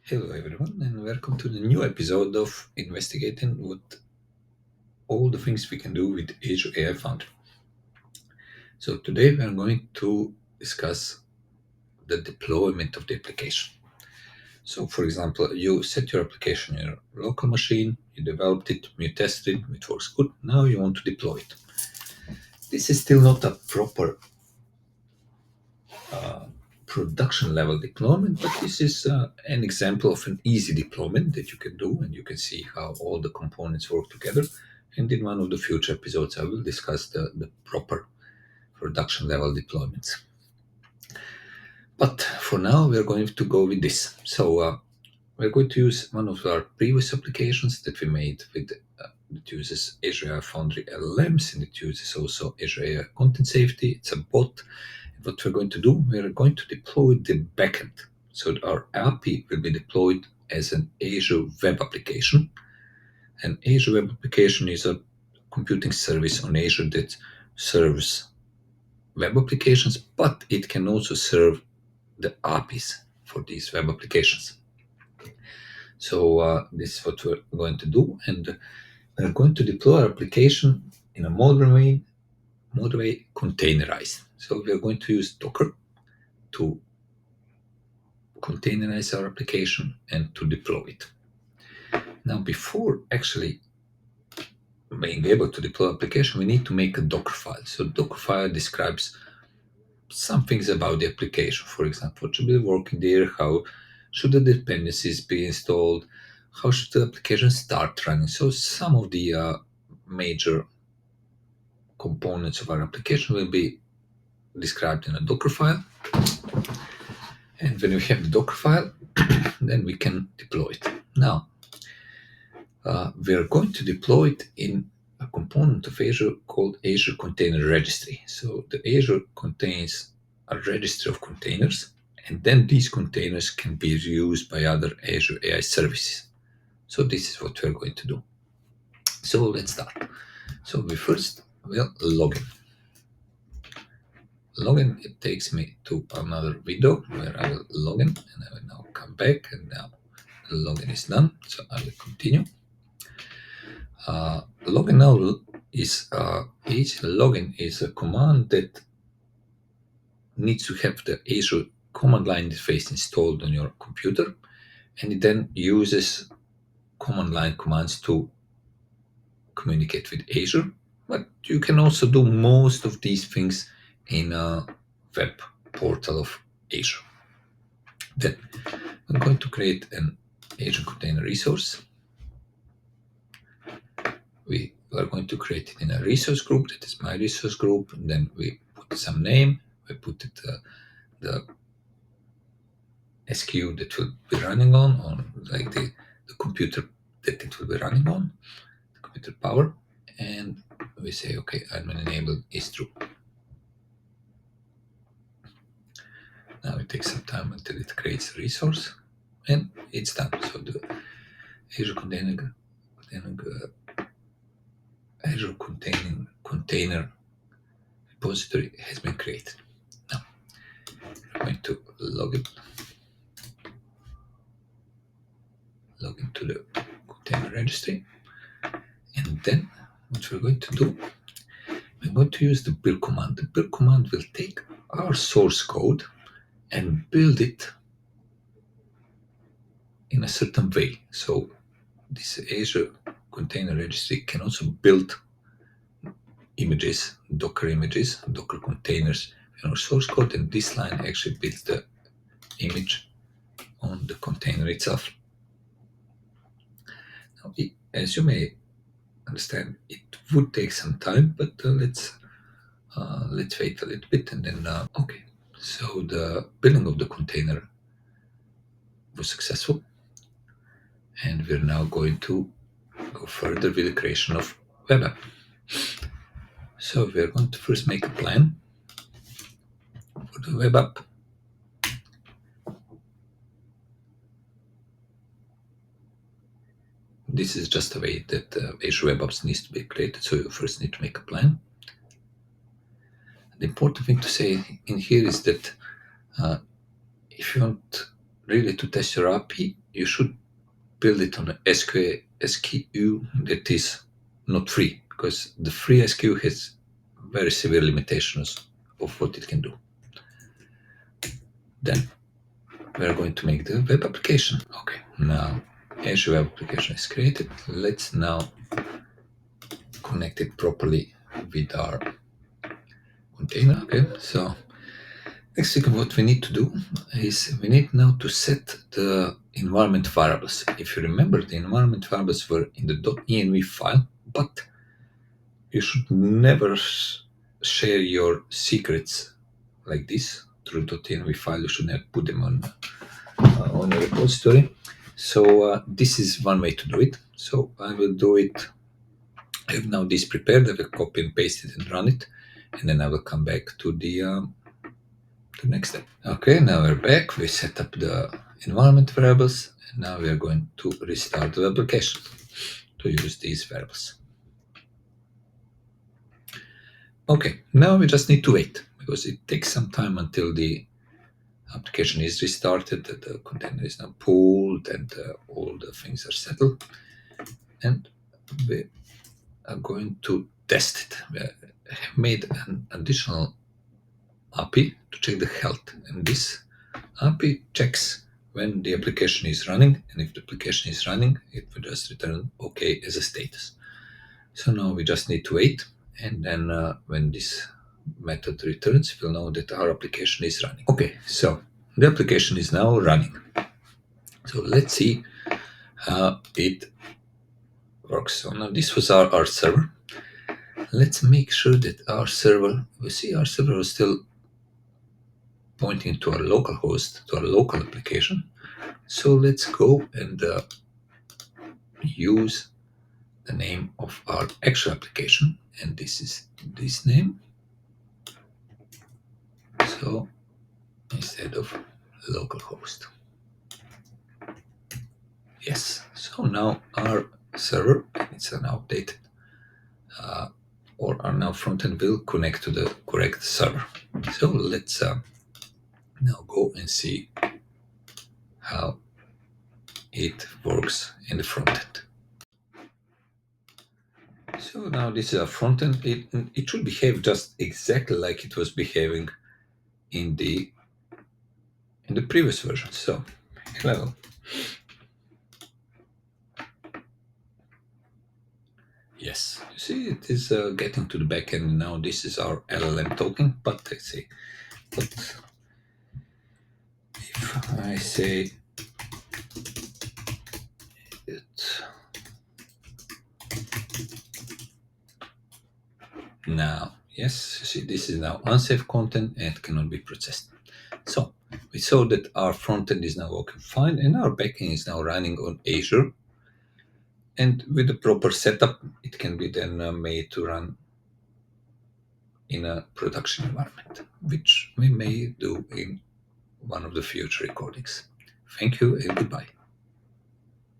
Hello, everyone, and welcome to the new episode of investigating what all the things we can do with Azure AI Foundry. So today we are going to discuss the deployment of the application. So, for example, you set your application in your local machine, you developed it, you tested it, it works good. Now you want to deploy it. This is still not a proper production level deployment, but this is an example of an easy deployment that you can do, and you can see how all the components work together. And in one of the future episodes, I will discuss the proper production level deployments. But for now, we're going to go with this. So we're going to use one of our previous applications that we made with that uses Azure AI Foundry LLMs, and it uses also Azure AI Content Safety. It's a bot. What we're going to do, we're going to deploy the backend. So our API will be deployed as an Azure web application. An Azure web application is a computing service on Azure that serves web applications, but it can also serve the APIs for these web applications. So this is what we're going to do, and we're going to deploy our application in a modern way containerized. So we are going to use Docker to containerize our application and to deploy it. Now, before actually being able to deploy application, we need to make a Docker file. So Docker file describes some things about the application. For example, what should be working there, how should the dependencies be installed, how should the application start running. So some of the major components of our application will be described in a Docker file. And when we have the Docker file, then we can deploy it. Now, we are going to deploy it in a component of Azure called Azure Container Registry. So the Azure contains a registry of containers, and then these containers can be used by other Azure AI services. So this is what we're going to do. So let's start. So we first will log in. Login, it takes me to another window where I will log in, and I will now come back, and now the login is done. So I will continue. Login now is login is a command that needs to have the Azure command line interface installed on your computer, and it then uses command line commands to communicate with Azure. But you can also do most of these things in a web portal of Azure. Then I'm going to create an Azure container resource. We are going to create it in a resource group. That is my resource group. And then we put some name. We put it the SKU that will be running on, or like the computer that it will be running on, the computer power. And we say, okay, admin enable is true. Now it takes some time until it creates a resource, and it's done. So the Azure container repository has been created. Now I'm going to log into the container registry, and then what we're going to do, we're going to use the build command. The build command will take our source code and build it in a certain way. So this Azure container registry can also build images, Docker containers in our source code, and this line actually builds the image on the container itself. Now, as you may understand, it would take some time, but let's wait a little bit, and then okay. So the building of the container was successful, and we're now going to go further with the creation of WebApp. So we're going to first make a plan for the WebApp. This is just a way that Azure WebApps needs to be created. So you first need to make a plan. The important thing to say in here is that if you want really to test your API, you should build it on an SKU that is not free, because the free SKU has very severe limitations of what it can do. Then we're going to make the web application. Okay, now Azure web application is created. Let's now connect it properly with our container. Okay, so next thing what we need to do is we need now to set the environment variables. If you remember, the environment variables were in the .env file, but you should never share your secrets like this through .env file. You should never put them on a repository. So this is one way to do it. So I will do it. I have now this prepared. I will copy and paste it and run it, and then I will come back to the next step. Okay, now we're back. We set up the environment variables, and now we are going to restart the application to use these variables. Okay, now we just need to wait, because it takes some time until the application is restarted, the container is now pulled, and all the things are settled. And we are going to test it. We have made an additional API to check the health, and this API checks when the application is running, and if the application is running, it will just return OK as a status. So now we just need to wait, and then when this method returns, we'll know that our application is running. Okay, so the application is now running. So let's see how it works. So now this was our server. Let's make sure that our server, we see our server is still pointing to our local host, to our local application. So let's go and use the name of our actual application, and this is this name. So instead of localhost. Yes, so now our server, it's now updated, or our now frontend will connect to the correct server. So let's now go and see how it works in the frontend. So now this is our frontend. It should behave just exactly like it was behaving in the previous version. So hello. Yes, you see it is getting to the backend now. This is our LLM talking, but let's see. But if I say it now, yes, you see this is now unsafe content and cannot be processed. So we saw that our frontend is now working fine, and our backend is now running on Azure. And with the proper setup, it can be then made to run in a production environment, which we may do in one of the future recordings. Thank you and goodbye.